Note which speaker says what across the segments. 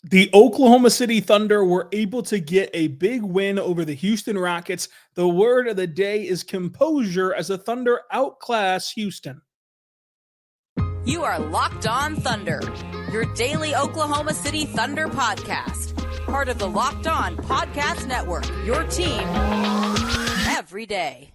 Speaker 1: The Oklahoma City Thunder were able to get a big win over the Houston Rockets. The word of the day is composure as the Thunder outclass Houston.
Speaker 2: You are Locked On Thunder, your daily Oklahoma City Thunder podcast. Part of the Locked On Podcast Network, your team every day.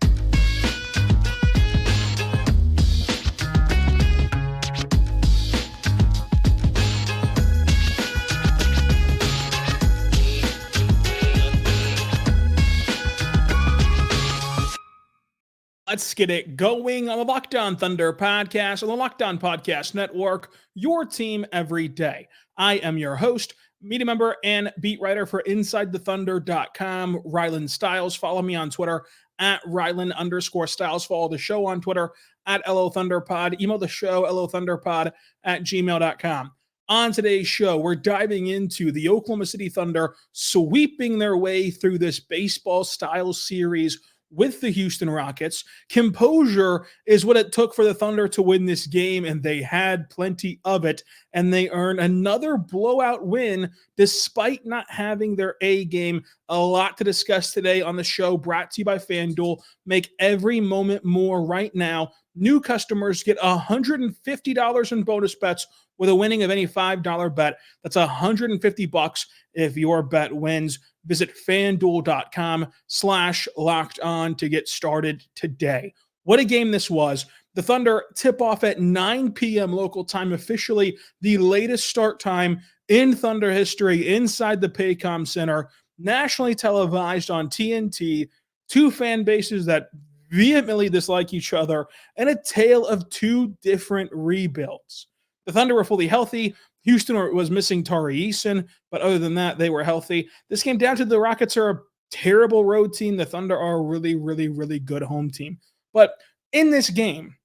Speaker 1: Let's get it going on the Locked On Thunder podcast on the Locked On Podcast Network, your team every day. I am your host, media member, and beat writer for InsideTheThunder.com, Rylan Stiles. Follow me on Twitter at Rylan_Stiles. Follow the show on Twitter at LOThunderPod. Email the show, LOThunderPod@gmail.com. On today's show, we're diving into the Oklahoma City Thunder sweeping their way through this baseball-style series with the Houston Rockets. Composure is what it took for the Thunder to win this game, and they had plenty of it, and they earned another blowout win despite not having their A game. A lot to discuss today on the show, brought to you by FanDuel. Make every moment more right now. New customers get $150 in bonus bets with a winning of any $5 bet. That's $150 if your bet wins. Visit FanDuel.com/LockedOn to get started today. What a game this was. The Thunder tip off at 9 p.m. local time, officially the latest start time in Thunder history inside the Paycom Center, nationally televised on TNT, two fan bases that vehemently dislike each other, and a tale of two different rebuilds. The Thunder were fully healthy. Houston was missing Tari Eason, but other than that, they were healthy. This came down to the Rockets are a terrible road team. The Thunder are a really, really, really good home team. But in this game,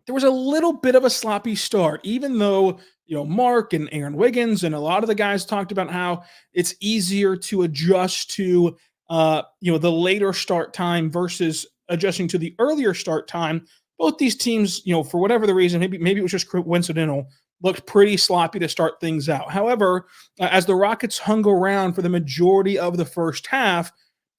Speaker 1: there was a little bit of a sloppy start, even though, Mark and Aaron Wiggins and a lot of the guys talked about how it's easier to adjust to, the later start time versus adjusting to the earlier start time. Both these teams, for whatever the reason, maybe it was just coincidental, looked pretty sloppy to start things out. However, as the Rockets hung around for the majority of the first half,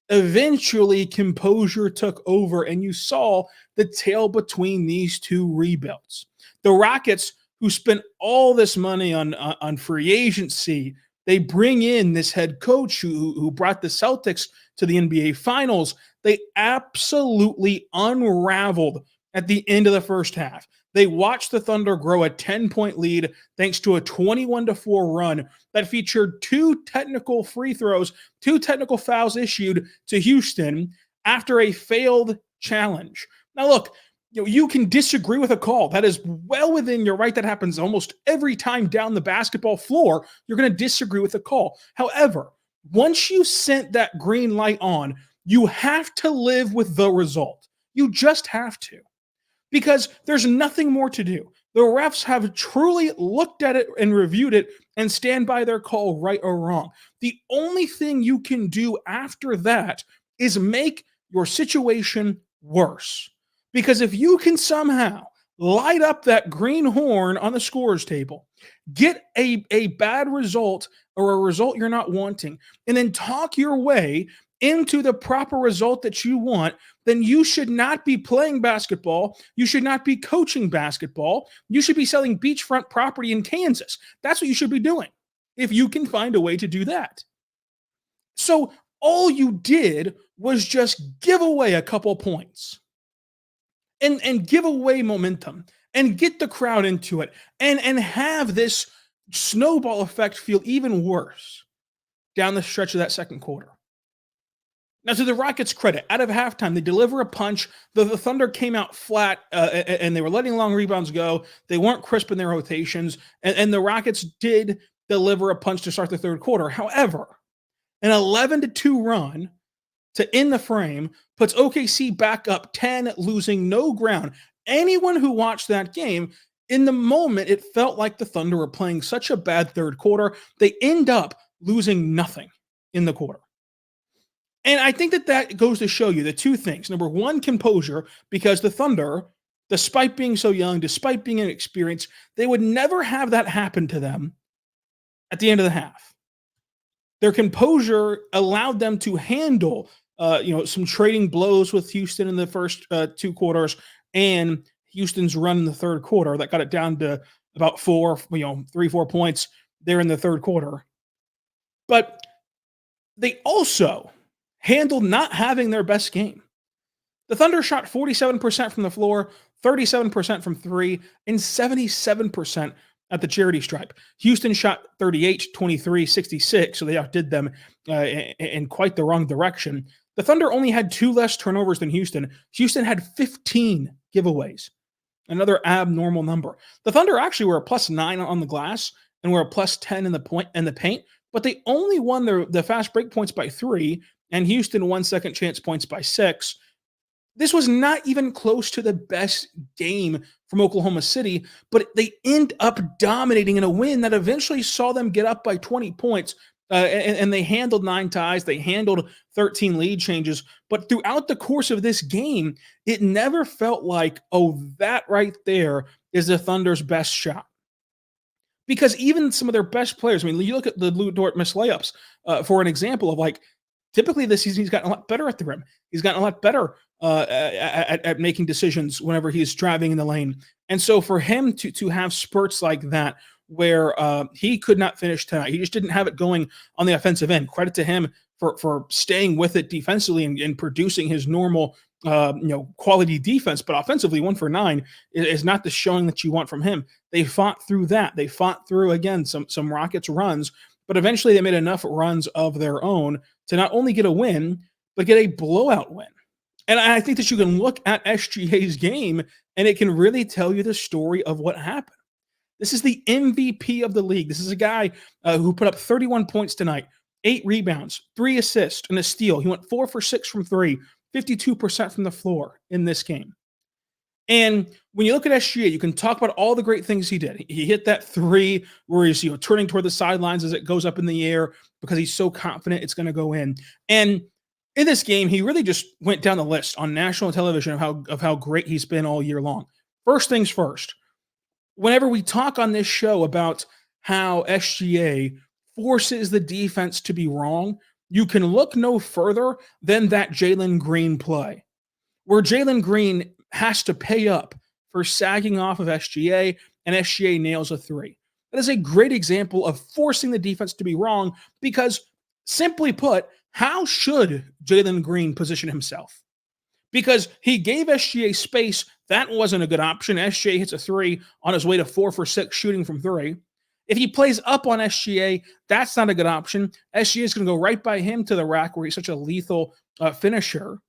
Speaker 1: eventually composure took over, and you saw the tail between these two rebuilds. The Rockets, who spent all this money on free agency, they bring in this head coach who brought the Celtics to the NBA Finals. They absolutely unraveled at the end of the first half. They watched the Thunder grow a 10-point lead thanks to a 21-4 run that featured two technical free throws, two technical fouls issued to Houston after a failed challenge. Now, look, you can disagree with a call. That is well within your right. That happens almost every time down the basketball floor. You're going to disagree with a call. However, once you sent that green light on, you have to live with the result. You just have to. Because there's nothing more to do. The refs have truly looked at it and reviewed it and stand by their call, right or wrong. The only thing you can do after that is make your situation worse. Because if you can somehow light up that green horn on the scorer's table, get a bad result or a result you're not wanting, and then talk your way into the proper result that you want, then you should not be playing basketball. You should not be coaching basketball. You should be selling beachfront property in Kansas. That's what you should be doing if you can find a way to do that. So all you did was just give away a couple points and give away momentum and get the crowd into it and have this snowball effect feel even worse down the stretch of that second quarter. Now, to the Rockets' credit, out of halftime, they deliver a punch. The Thunder came out flat, and they were letting long rebounds go. They weren't crisp in their rotations, and the Rockets did deliver a punch to start the third quarter. However, an 11-2 run to end the frame puts OKC back up 10, losing no ground. Anyone who watched that game, in the moment, it felt like the Thunder were playing such a bad third quarter. They end up losing nothing in the quarter. And I think that goes to show you the two things. Number one, composure, because the Thunder, despite being so young, despite being inexperienced, they would never have that happen to them at the end of the half. Their composure allowed them to handle, some trading blows with Houston in the first 2 quarters, and Houston's run in the third quarter that got it down to about 3-4 points there in the third quarter. But they also handled not having their best game. The Thunder shot 47% from the floor, 37% from 3, and 77% at the charity stripe. Houston shot 38, 23, 66, so they outdid them in quite the wrong direction. The Thunder only had 2 less turnovers than Houston. Houston had 15 giveaways, another abnormal number. The Thunder actually were a +9 on the glass and were a +10 in the paint, but they only won the fast break points by 3, and Houston won second chance points by 6. This was not even close to the best game from Oklahoma City, but they end up dominating in a win that eventually saw them get up by 20 points, and they handled 9 ties. They handled 13 lead changes. But throughout the course of this game, it never felt like, oh, that right there is the Thunder's best shot. Because even some of their best players, I mean, you look at the Lou Dort missed layups for an example of, like, typically this season he's gotten a lot better at the rim. He's gotten a lot better at making decisions whenever he's driving in the lane. And so for him to have spurts like that where he could not finish tonight, he just didn't have it going on the offensive end. Credit to him for staying with it defensively and producing his normal quality defense. But offensively, 1 for 9 is not the showing that you want from him. They fought through that. They fought through, again, some Rockets runs, but eventually they made enough runs of their own to not only get a win, but get a blowout win. And I think that you can look at SGA's game and it can really tell you the story of what happened. This is the MVP of the league. This is a guy who put up 31 points tonight, 8 rebounds, 3 assists, and a steal. He went 4 for 6 from 3, 52% from the floor in this game. And when you look at SGA, you can talk about all the great things he did. He hit that 3 where he's turning toward the sidelines as it goes up in the air because he's so confident it's going to go in. And in this game, he really just went down the list on national television of how great he's been all year long. First things first, whenever we talk on this show about how SGA forces the defense to be wrong, you can look no further than that Jalen Green play, where Jalen Green has to pay up for sagging off of SGA, and SGA nails a 3. That is a great example of forcing the defense to be wrong because, simply put, how should Jalen Green position himself? Because he gave SGA space. That wasn't a good option. SGA hits a 3 on his way to 4 for 6 shooting from 3. If he plays up on SGA, that's not a good option. SGA is going to go right by him to the rack where he's such a lethal finisher.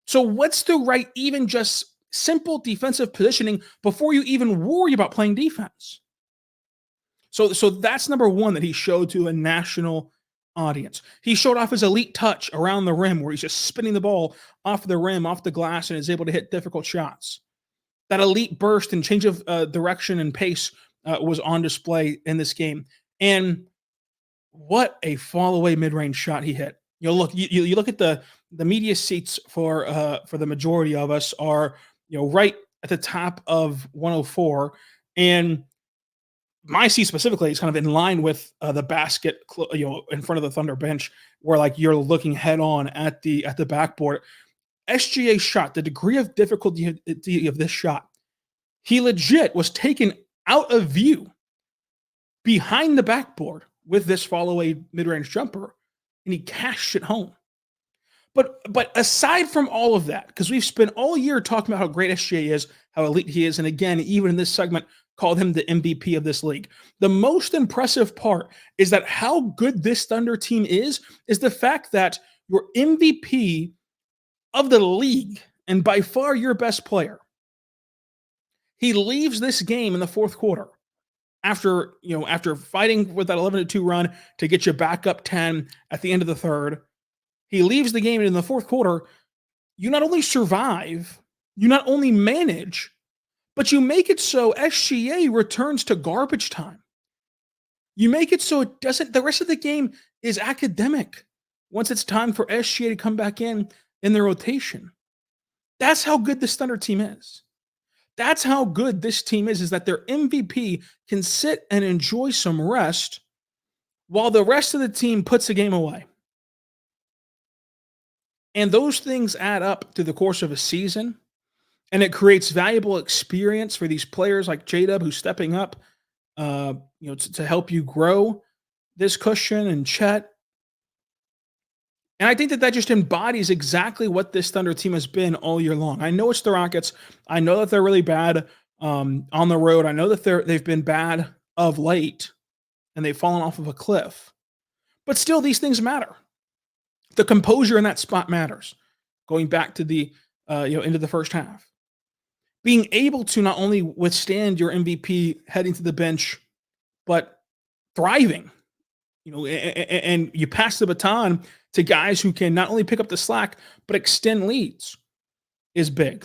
Speaker 1: So what's the right, even just simple defensive positioning before you even worry about playing defense? So that's number one that he showed to a national audience. He showed off his elite touch around the rim where he's just spinning the ball off the rim, off the glass, and is able to hit difficult shots. That elite burst and change of direction and pace was on display in this game. And what a fall away mid-range shot he hit. You look at the media seats for the majority of us are right at the top of 104, and my seat specifically is kind of in line with the basket, in front of the Thunder bench, where like you're looking head on at the backboard. SGA's shot, the degree of difficulty of this shot, he legit was taken out of view behind the backboard with this fall away mid-range jumper, and he cashed it home. But aside from all of that, because we've spent all year talking about how great SGA is, how elite he is, and again, even in this segment, called him the MVP of this league. The most impressive part is that how good this Thunder team is the fact that your MVP of the league, and by far your best player, he leaves this game in the fourth quarter after fighting with that 11-2 run to get you back up 10 at the end of the third. He leaves the game in the fourth quarter. You not only survive, you not only manage, but you make it so SGA returns to garbage time. You make it so it doesn't, the rest of the game is academic once it's time for SGA to come back in the rotation. That's how good this Thunder team is. That's how good this team is that their MVP can sit and enjoy some rest while the rest of the team puts the game away. And those things add up to the course of a season, and it creates valuable experience for these players like J-Dub who's stepping up, to help you grow this cushion, and Chet. And I think that just embodies exactly what this Thunder team has been all year long. I know it's the Rockets. I know that they're really bad on the road. I know that they've been bad of late, and they've fallen off of a cliff. But still, these things matter. The composure in that spot matters. Going back to the into the first half, being able to not only withstand your MVP heading to the bench, but thriving. And you pass the baton to guys who can not only pick up the slack but extend leads is big.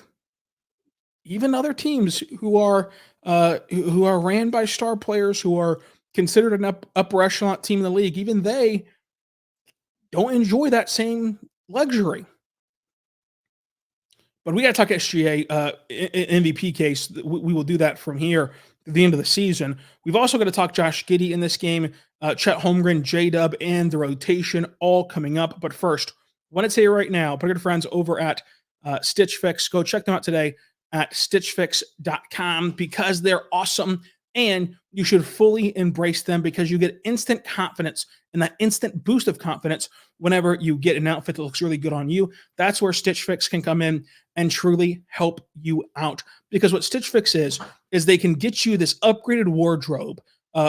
Speaker 1: Even other teams who are ran by star players, who are considered an upper echelon team in the league, even they don't enjoy that same luxury. But we got to talk SGA MVP case. We will do that from here to the end of the season. We've also got to talk Josh Giddey in this game, Chet Holmgren, J-Dub, and the rotation all coming up. But first, I want to tell you right now, our good friends over at Stitch Fix, go check them out today at stitchfix.com because they're awesome. And you should fully embrace them because you get instant confidence and that instant boost of confidence whenever you get an outfit that looks really good on you. That's where Stitch Fix can come in and truly help you out. Because what Stitch Fix is they can get you this upgraded wardrobe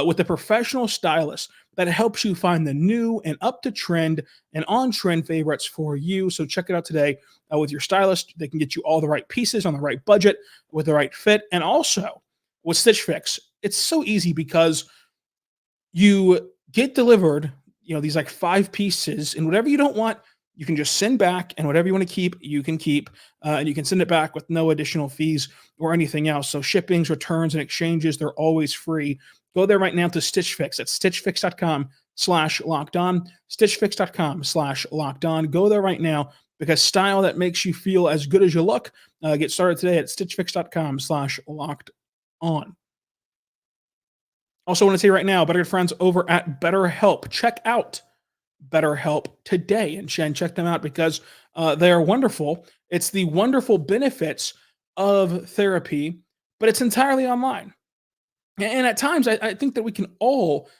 Speaker 1: with a professional stylist that helps you find the new and up-to-trend and on-trend favorites for you. So check it out today with your stylist. They can get you all the right pieces on the right budget with the right fit. And also with Stitch Fix, it's so easy because you get delivered, these like 5 pieces, and whatever you don't want, you can just send back, and whatever you want to keep, you can keep, and you can send it back with no additional fees or anything else. So shippings, returns, and exchanges, they're always free. Go there right now to Stitch Fix. It's stitchfix.com/lockedon, stitchfix.com/lockedon. Go there right now because style that makes you feel as good as you look. Get started today at stitchfix.com/lockedon. Also want to say right now, better friends over at BetterHelp. Check out BetterHelp today and check them out because they are wonderful. It's the wonderful benefits of therapy, but it's entirely online. And at times, I think that we can all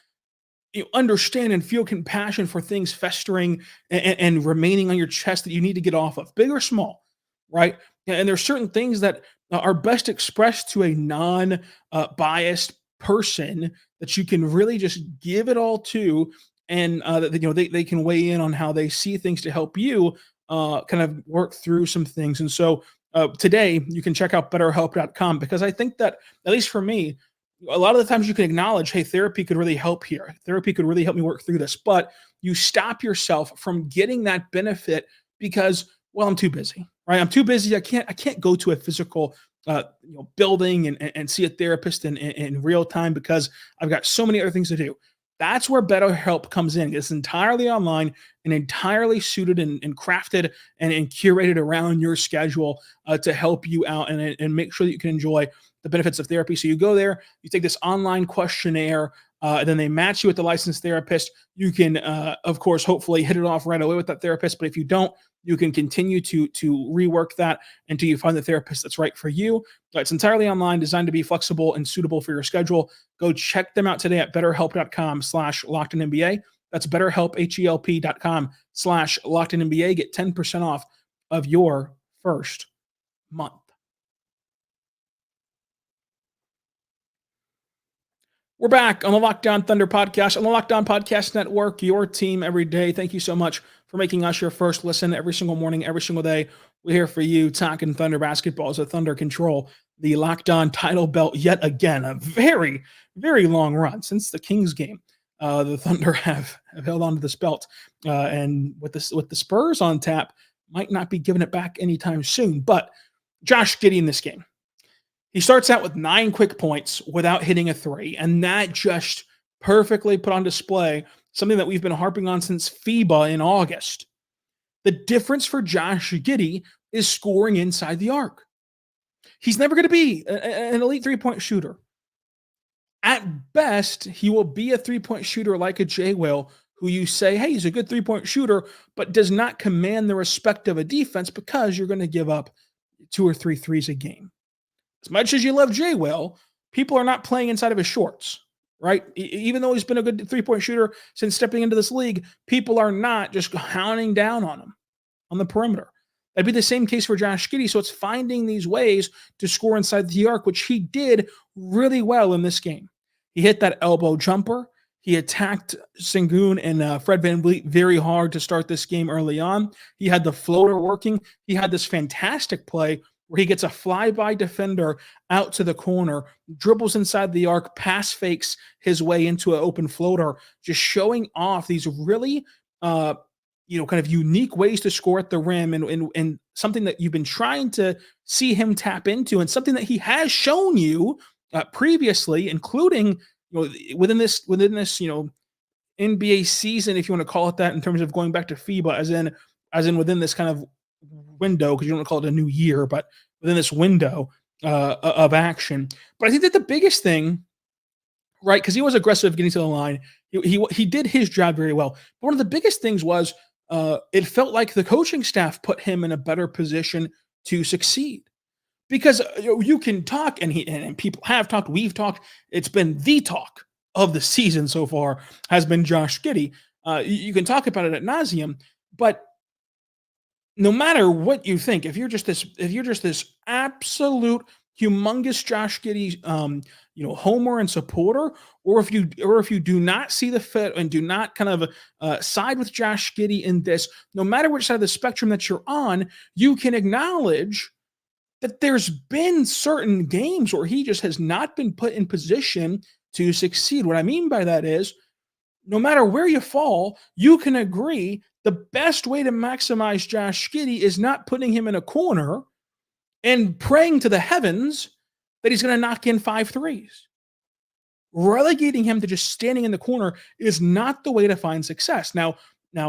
Speaker 1: understand and feel compassion for things festering and remaining on your chest that you need to get off of, big or small, right? And there's certain things that are best expressed to a non-biased person that you can really just give it all to, and they can weigh in on how they see things to help you kind of work through some things. And so today you can check out betterhelp.com because I think that, at least for me, a lot of the times you can acknowledge, hey, therapy could really help here. Therapy could really help me work through this. But you stop yourself from getting that benefit because, well, I'm too busy, right? I'm too busy. I can't go to a physical building and see a therapist in real time because I've got so many other things to do. That's where BetterHelp comes in. It's entirely online and entirely suited and crafted and curated around your schedule to help you out and make sure that you can enjoy the benefits of therapy. So you go there, you take this online questionnaire, and then they match you with the licensed therapist. You can, of course, hopefully hit it off right away with that therapist. But if you don't, you can continue to rework that until you find the therapist that's right for you. It's entirely online, designed to be flexible and suitable for your schedule. Go check them out today at betterhelp.com/lockedonnba. That's betterhelp, HELP.com/lockedonnba. Get 10% off of your first month. We're back on the Locked On Thunder podcast, on the Locked On Podcast Network, your team every day. Thank you so much for making us your first listen every single morning, every single day. We're here for you, talking Thunder basketball as the Thunder control the Locked On title belt yet again. A very, very long run since the Kings game. The Thunder have held on to this belt, and with the Spurs on tap, might not be giving it back anytime soon. But Josh Giddey in this game. He starts out with 9 quick points without hitting a 3, and that just perfectly put on display something that we've been harping on since FIBA in August. The difference for Josh Giddey is scoring inside the arc. He's never going to be an elite 3-point shooter. At best, he will be a three-point shooter like a Jay Will, who you say, hey, he's a good three-point shooter, but does not command the respect of a defense because you're going to give up 2 or 3 threes a game. As much as you love Jay Will, people are not playing inside of his shorts, right? Even though he's been a good three-point shooter since stepping into this league, people are not just hounding down on him on the perimeter. That'd be the same case for Josh Giddey. So it's finding these ways to score inside the arc, which he did really well in this game. He hit that elbow jumper. He attacked Sengun and Fred VanVleet very hard to start this game early on. He had the floater working. He had this fantastic play where he gets a flyby defender out to the corner, dribbles inside the arc, pass fakes his way into an open floater, just showing off these really kind of unique ways to score at the rim and something that you've been trying to see him tap into and something that he has shown you previously, including within this NBA season, if you want to call it that, in terms of going back to FIBA, as in within this kind of window, because you don't want to call it a new year, but within this window of action. But I think that the biggest thing, right, because he was aggressive getting to the line, he did his job very well. But one of the biggest things was it felt like the coaching staff put him in a better position to succeed. Because you can talk, and people have talked, we've talked, it's been the talk of the season so far has been Josh Giddey. You can talk about it ad nauseum, but no matter what you think, if you're just this absolute humongous Josh Giddey, homer and supporter, or if you do not see the fit and do not kind of side with Josh Giddey in this, no matter which side of the spectrum that you're on, you can acknowledge that there's been certain games where he just has not been put in position to succeed. What I mean by that is, no matter where you fall, you can agree the best way to maximize Josh Giddey is not putting him in a corner and praying to the heavens that he's going to knock in 5 threes. Relegating him to just standing in the corner is not the way to find success. Now,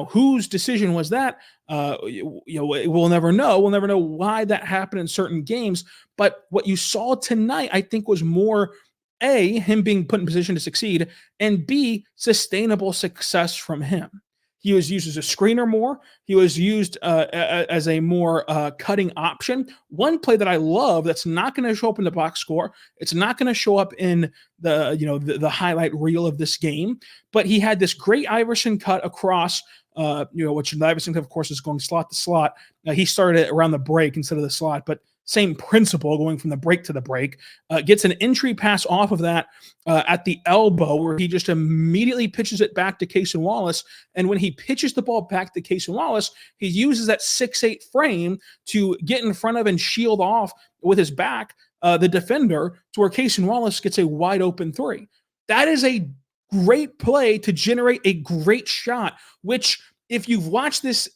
Speaker 1: whose decision was that? We'll never know. We'll never know why that happened in certain games. But what you saw tonight, I think, was more A, him being put in position to succeed, and B, sustainable success from him. He was used as a screener more. He was used as a more cutting option. One play that I love that's not going to show up in the box score. It's not going to show up in the highlight reel of this game. But he had this great Iverson cut across, which Iverson, of course, is going slot to slot. He started it around the break instead of the slot, but same principle going from the break to the break. Gets an entry pass off of that at the elbow where he just immediately pitches it back to Cason Wallace. And when he pitches the ball back to Cason Wallace, he uses that 6'8" frame to get in front of and shield off with his back the defender to where Cason Wallace gets a wide open 3. That is a great play to generate a great shot, which if you've watched this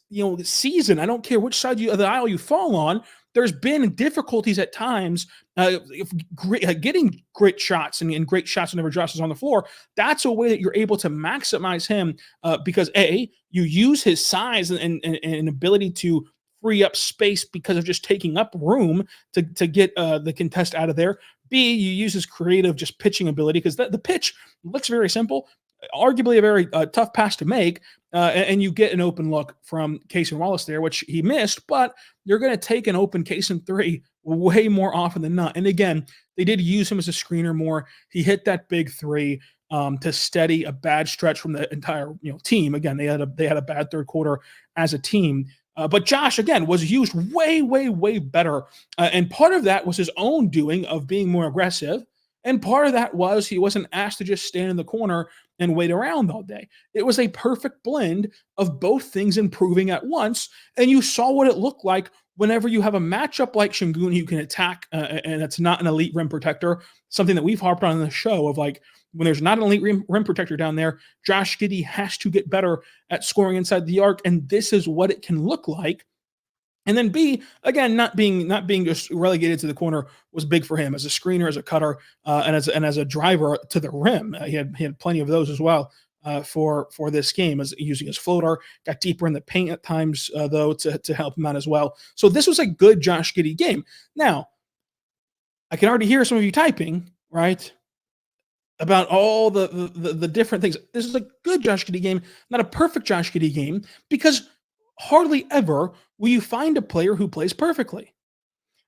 Speaker 1: season, I don't care which side of the aisle you fall on, there's been difficulties at times getting great shots and great shots whenever Josh is on the floor. That's a way that you're able to maximize him because A, you use his size and ability to free up space because of just taking up room to get the contest out of there. B, you use his creative just pitching ability because the pitch looks very simple, arguably a very tough pass to make, and you get an open look from Cason Wallace there, which he missed, but you're going to take an open Cason 3 way more often than not. And again, they did use him as a screener more. He hit that big 3 to steady a bad stretch from the entire team. Again, they had a bad third quarter as a team. But Josh, again, was used way, way, way better. And part of that was his own doing of being more aggressive. And part of that was he wasn't asked to just stand in the corner and wait around all day. It was a perfect blend of both things improving at once. And you saw what it looked like whenever you have a matchup like Sengun, you can attack, and it's not an elite rim protector, something that we've harped on in the show of like, when there's not an elite rim protector down there, Josh Giddey has to get better at scoring inside the arc, and this is what it can look like. And then B, again, not being just relegated to the corner was big for him as a screener, as a cutter, and as a driver to the rim. He had plenty of those as well for this game, as using his floater. Got deeper in the paint at times though to help him out as well. So this was a good Josh Giddey game. Now, I can already hear some of you typing, right? about all the different things. This is a good Josh Giddey game, not a perfect Josh Giddey game, because hardly ever will you find a player who plays perfectly.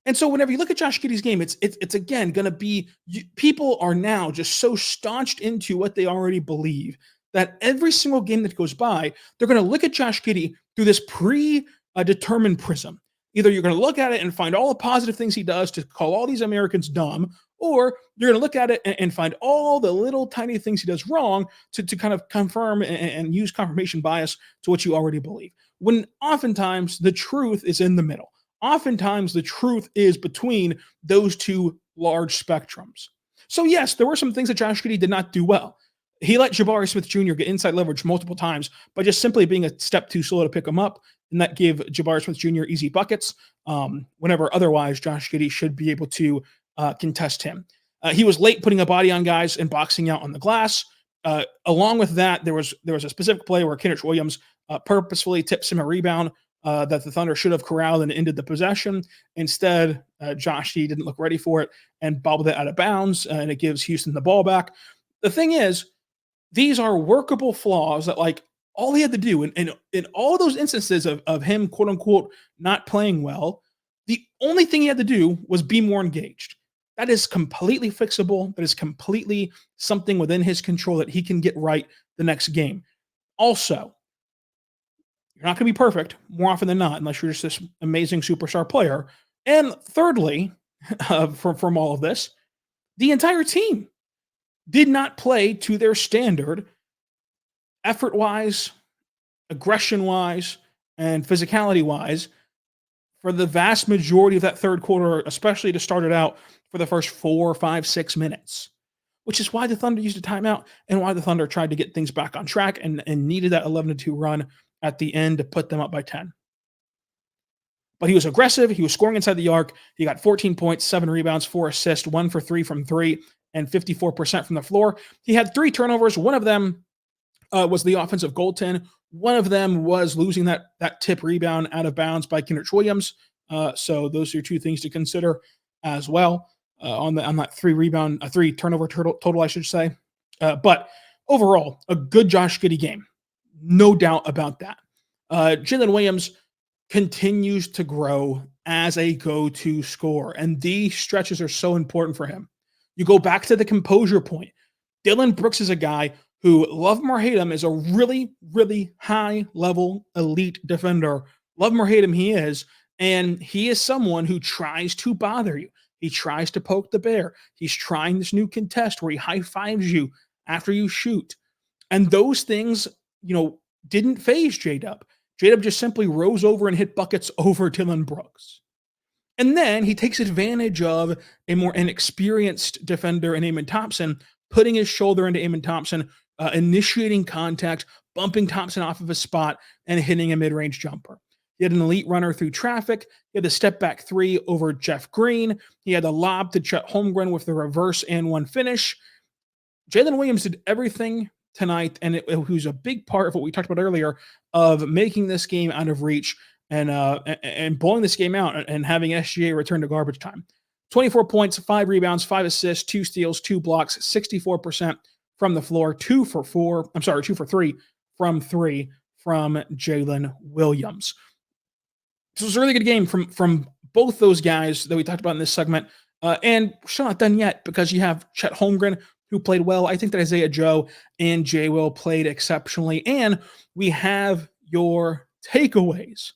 Speaker 1: And so whenever you look at Josh Giddey's game, it's again going to be people are now just so staunched into what they already believe that every single game that goes by, they're going to look at Josh Giddey through this predetermined prism. Either you're going to look at it and find all the positive things he does to call all these Americans dumb, or you're going to look at it and find all the little tiny things he does wrong to kind of confirm and use confirmation bias to what you already believe. When oftentimes the truth is in the middle. Oftentimes the truth is between those two large spectrums. So yes, there were some things that Josh Giddey did not do well. He let Jabari Smith Jr. get inside leverage multiple times by just simply being a step too slow to pick him up, and that gave Jabari Smith Jr. easy buckets, whenever otherwise Josh Giddey should be able to contest him. He was late putting a body on guys and boxing out on the glass. Along with that, there was a specific play where Jalen Williams purposefully tips him a rebound that the Thunder should have corralled and ended the possession. Instead, Josh Giddey didn't look ready for it and bobbled it out of bounds, and it gives Houston the ball back. The thing is, these are workable flaws that, like, all he had to do in all those instances of him, quote unquote, not playing well, the only thing he had to do was be more engaged. That is completely fixable. That is completely something within his control that he can get right the next game. Also, you're not going to be perfect more often than not, unless you're just this amazing superstar player. And thirdly, from all of this, the entire team did not play to their standard, effort-wise, aggression-wise, and physicality-wise for the vast majority of that third quarter, especially to start it out for the first 4, 5, 6 minutes, which is why the Thunder used a timeout and why the Thunder tried to get things back on track and needed that 11-2 run at the end to put them up by 10. But he was aggressive. He was scoring inside the arc. He got 14 points, 7 rebounds, 4 assists, 1 for 3 from 3, and 54% from the floor. He had 3 turnovers. One of them was the offensive goaltend. One of them was losing that tip rebound out of bounds by Jalen Williams. So those are 2 things to consider as well on that 3 turnover total, I should say. But overall, a good Josh Giddey game. No doubt about that. Jaylen Williams continues to grow as a go-to scorer, and these stretches are so important for him. You go back to the composure point. Dillon Brooks is a guy who, love him or hate him, is a really, really high-level elite defender. Love him or hate him, he is. And he is someone who tries to bother you. He tries to poke the bear. He's trying this new contest where he high-fives you after you shoot. And those things, didn't faze J-Dub. J-Dub just simply rose over and hit buckets over Dillon Brooks. And then he takes advantage of a more inexperienced defender in Amon Thompson, putting his shoulder into Amon Thompson, initiating contact, bumping Thompson off of his spot, and hitting a mid-range jumper. He had an elite runner through traffic. He had the step-back 3 over Jeff Green. He had the lob to Chet Holmgren with the reverse and 1 finish. Jalen Williams did everything tonight, and it was a big part of what we talked about earlier of making this game out of reach and blowing this game out and having SGA return to garbage time. 24 points, 5 rebounds, 5 assists, 2 steals, 2 blocks, 64% from the floor, 2 for 3 from 3 from Jaylen Williams. This was a really good game from both those guys that we talked about in this segment. And we're still not done yet because you have Chet Holmgren, who played well. I think that Isaiah Joe and Jay Will played exceptionally. And we have your takeaways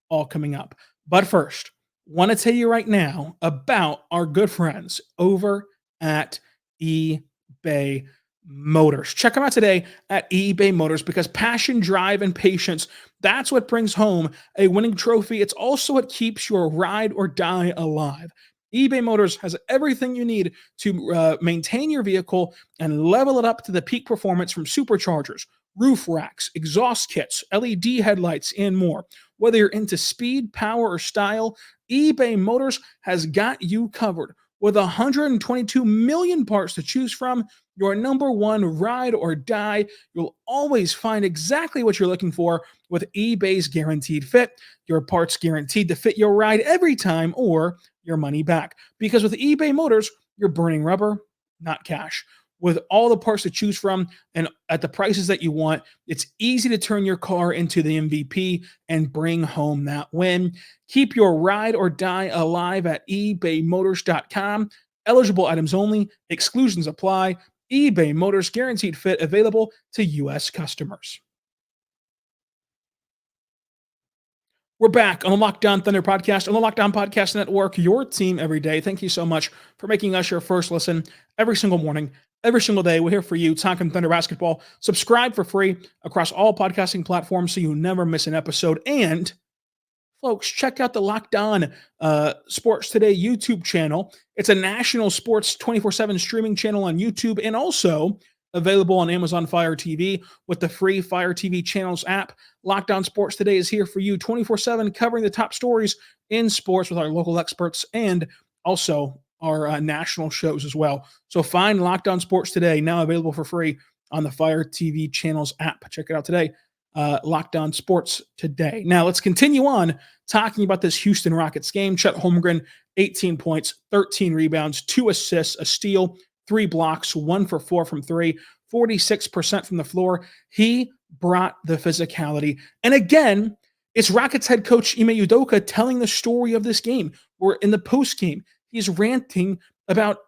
Speaker 1: all coming up. But first, want to tell you right now about our good friends over at eBay Motors. Check them out today at eBay Motors because passion, drive, and patience, that's what brings home a winning trophy. It's also what keeps your ride or die alive. eBay Motors has everything you need to maintain your vehicle and level it up to the peak performance, from superchargers, roof racks, exhaust kits, LED headlights, and more. Whether you're into speed, power, or style, eBay Motors has got you covered. With 122 million parts to choose from, your number one ride or die, you'll always find exactly what you're looking for with eBay's Guaranteed Fit. Your parts guaranteed to fit your ride every time, or your money back. Because with eBay Motors, you're burning rubber, not cash. with all the parts to choose from and at the prices that you want. It's easy to turn your car into the MVP and bring home that win. Keep your ride or die alive at ebaymotors.com. Eligible items only, exclusions apply. eBay Motors, guaranteed fit, available to U.S. customers. We're back on the Locked On Thunder podcast, on the Locked On Podcast Network, your team every day. Thank you so much for making us your first listen every single morning, every single day. We're here for you, talking Thunder basketball. Subscribe for free across all podcasting platforms so you never miss an episode. And, folks, check out the Locked On Sports Today YouTube channel. It's a national sports 24/7 streaming channel on YouTube and also available on Amazon Fire TV with the free Fire TV channels app. Locked On Sports Today is here for you 24/7, covering the top stories in sports with our local experts and also our national shows as well. So find Locked On Sports Today, now available for free on the Fire TV channels app. Check it out today. Locked On Sports Today. Now let's continue on talking about this Houston Rockets game. Chet Holmgren, 18 points, 13 rebounds, 2 assists, a steal, 3 blocks, 1 for 4 from 3, 46% from the floor. He brought the physicality. And again, it's Rockets head coach Ime Udoka telling the story of this game, where in the post game, he's ranting about,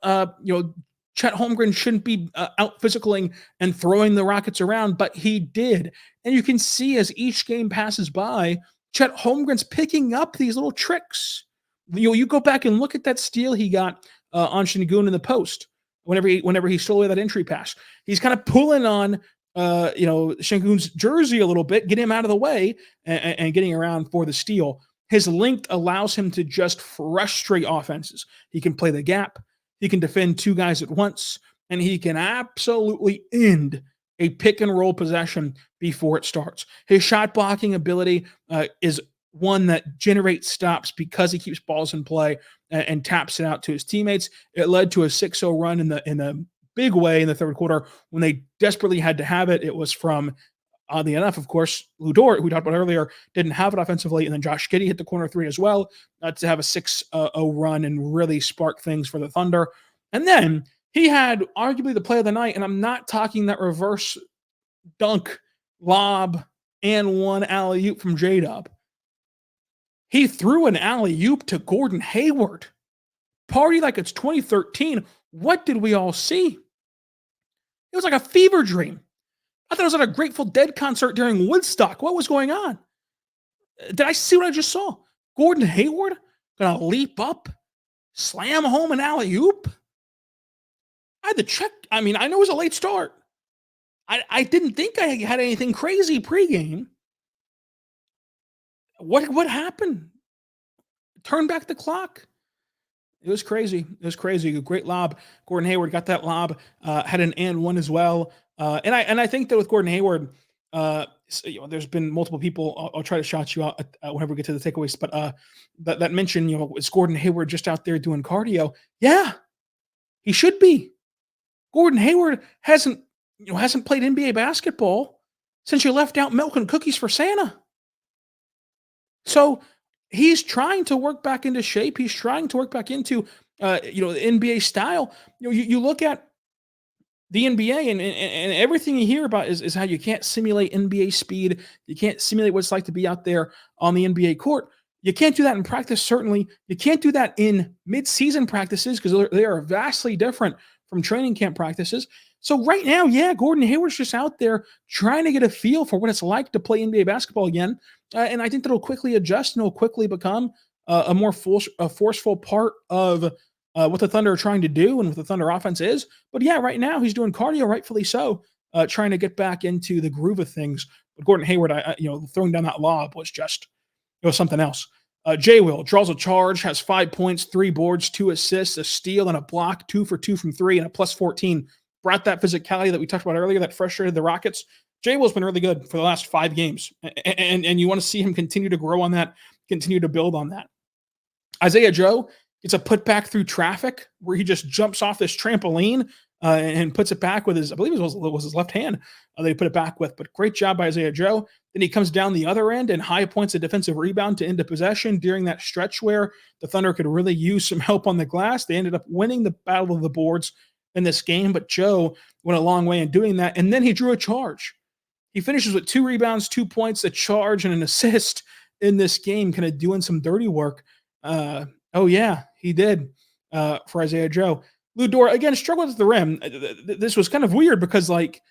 Speaker 1: Chet Holmgren shouldn't be out physicaling and throwing the Rockets around, but he did. And you can see as each game passes by, Chet Holmgren's picking up these little tricks. You go back and look at that steal he got on Şengün in the post. Whenever he stole away that entry pass, he's kind of pulling on Şengün's jersey a little bit, get him out of the way, and getting around for the steal. His length allows him to just frustrate offenses. He can play the gap, he can defend 2 guys at once, and he can absolutely end a pick and roll possession before it starts. His shot blocking ability is one that generates stops because he keeps balls in play and taps it out to his teammates. It led to a 6-0 run in a big way in the third quarter when they desperately had to have it. It was from, oddly enough, of course, Lu Dort, who we talked about earlier, didn't have it offensively, and then Josh Giddey hit the corner 3 as well to have a 6-0 run and really spark things for the Thunder. And then he had arguably the play of the night, and I'm not talking that reverse dunk, lob, and one alley-oop from J-Dub. He threw an alley-oop to Gordon Hayward. Party like it's 2013. What did we all see? It was like a fever dream. I thought it was at a Grateful Dead concert during Woodstock. What was going on? Did I see what I just saw? Gordon Hayward gonna leap up, slam home an alley-oop? I had to check. I mean, I know it was a late start. I didn't think I had anything crazy pregame. What happened? Turn back the clock. It was crazy. It was crazy. A great lob. Gordon Hayward got that lob. Had an and one as well. And I think that with Gordon Hayward, there's been multiple people. I'll try to shout you out whenever we get to the takeaways. But that mention, is Gordon Hayward just out there doing cardio? Yeah, he should be. Gordon Hayward hasn't played NBA basketball since you left out milk and cookies for Santa. So he's trying to work back into shape. He's trying to work back into, the NBA style. You look at the NBA and everything you hear about is how you can't simulate NBA speed. You can't simulate what it's like to be out there on the NBA court. You can't do that in practice, certainly. You can't do that in mid-season practices because they are vastly different from training camp practices. So right now, Gordon Hayward's just out there trying to get a feel for what it's like to play NBA basketball again. And I think that'll quickly adjust and it'll quickly become a more forceful part of what the Thunder are trying to do and what the Thunder offense is. But right now he's doing cardio, rightfully so, trying to get back into the groove of things. But Gordon Hayward, throwing down that lob was just, it was something else. J-Will draws a charge, has 5 points, 3 boards, 2 assists, a steal, and a block, 2 for 2 from 3, and a plus 14. Brought that physicality that we talked about earlier that frustrated the Rockets. J-Will's been really good for the last 5 games, and you want to see him continue to grow on that, continue to build on that. Isaiah Joe gets a putback through traffic where he just jumps off this trampoline and puts it back with his, I believe it was his left hand that he put it back with. But great job by Isaiah Joe. Then he comes down the other end and high points a defensive rebound to end a possession during that stretch where the Thunder could really use some help on the glass. They ended up winning the battle of the boards in this game, but Joe went a long way in doing that. And then he drew a charge. He finishes with 2 rebounds, 2 points, a charge, and an assist in this game, kind of doing some dirty work. Oh, yeah, he did for Isaiah Joe. Lu Dort, again, struggled at the rim. This was kind of weird because, like,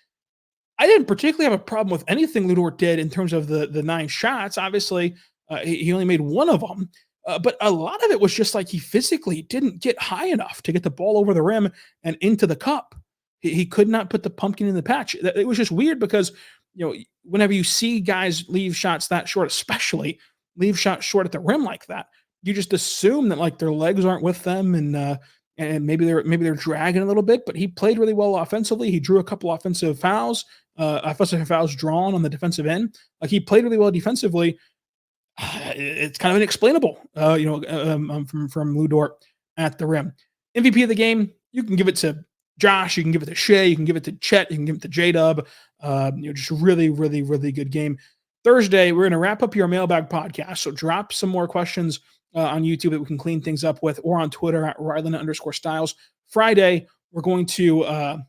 Speaker 1: I didn't particularly have a problem with anything Lu Dort did in terms of the 9 shots. Obviously, he only made 1 of them. But a lot of it was just like he physically didn't get high enough to get the ball over the rim and into the cup. He could not put the pumpkin in the patch. It was just weird because, whenever you see guys leave shots that short, especially leave shots short at the rim like that, you just assume that like their legs aren't with them and maybe they're dragging a little bit. But he played really well offensively. He drew a couple offensive fouls drawn on the defensive end. Like he played really well defensively. It's kind of inexplainable, from Lu Dort at the rim. MVP of the game, you can give it to Josh, you can give it to Shai, you can give it to Chet, you can give it to J-Dub. Just really, really, really good game. Thursday, we're going to wrap up your Mailbag podcast, so drop some more questions on YouTube that we can clean things up with, or on Twitter at Ryland_Styles. Friday, we're going to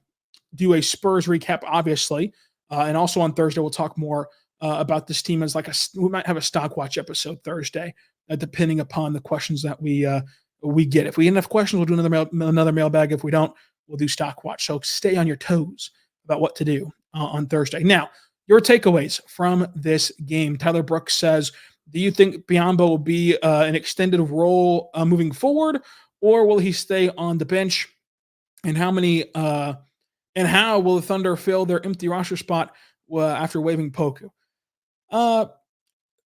Speaker 1: do a Spurs recap, obviously, and also on Thursday, we'll talk more about this team as we might have a stock watch episode Thursday, depending upon the questions that we get. If we get enough questions, we'll do another mailbag. If we don't, we'll do stock watch. So stay on your toes about what to do on Thursday. Now, your takeaways from this game. Tyler Brooks says, do you think Biyombo will be an extended role moving forward, or will he stay on the bench? And how will the Thunder fill their empty roster spot after waiving Poku?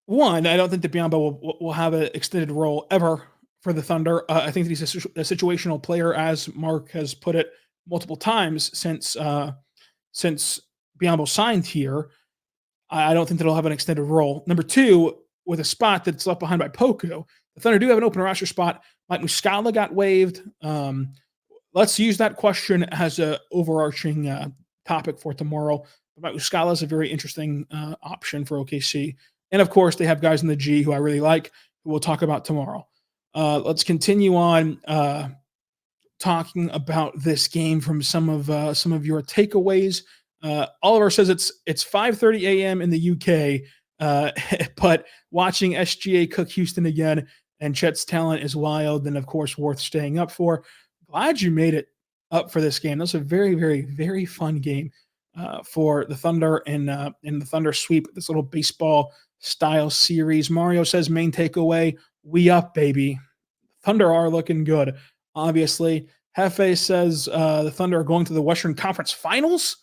Speaker 1: One, I don't think that Biyombo will have an extended role ever for the Thunder. I think that he's a situational player, as Mark has put it multiple times since Biyombo signed here. I don't think that he'll have an extended role. Number two, with a spot that's left behind by Poku, the Thunder do have an open roster spot. Mike Muscala got waived. Let's use that question as an overarching topic for tomorrow. Mike Muscala is a very interesting option for OKC. And, of course, they have guys in the G who I really like, who we'll talk about tomorrow. Let's continue on talking about this game from some of your takeaways. Oliver says it's 5:30 a.m. in the UK, but watching SGA cook Houston again and Chet's talent is wild and, of course, worth staying up for. Glad you made it up for this game. That was a very, very, very fun game for the Thunder and the Thunder sweep, this little baseball-style series. Mario says, main takeaway, we up, baby. Thunder are looking good, obviously. Hefe says the Thunder are going to the Western Conference Finals.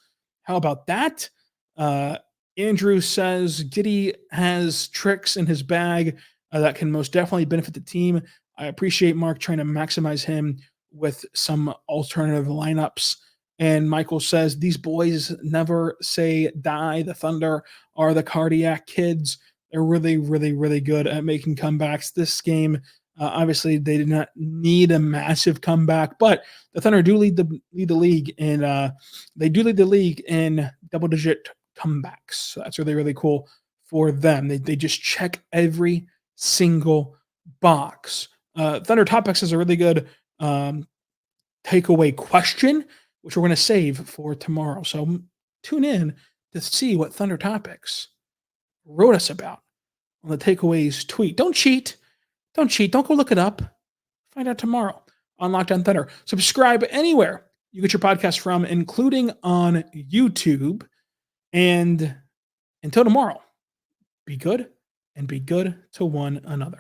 Speaker 1: How about that? Andrew says Giddey has tricks in his bag that can most definitely benefit the team. I appreciate Mark trying to maximize him with some alternative lineups. And Michael says, these boys never say die. The Thunder are the cardiac kids. They're really, really, really good at making comebacks. This game, obviously, they did not need a massive comeback, but the Thunder do lead the league, and they do lead the league in double-digit comebacks. So that's really, really cool for them. They just check every single box. Thunder Topics is a really good takeaway question, which we're going to save for tomorrow. So tune in to see what Thunder Topics wrote us about on the takeaways tweet. Don't cheat. Don't go look it up. Find out tomorrow on Locked On Thunder. Subscribe anywhere you get your podcast from, including on YouTube. And until tomorrow, be good and be good to one another.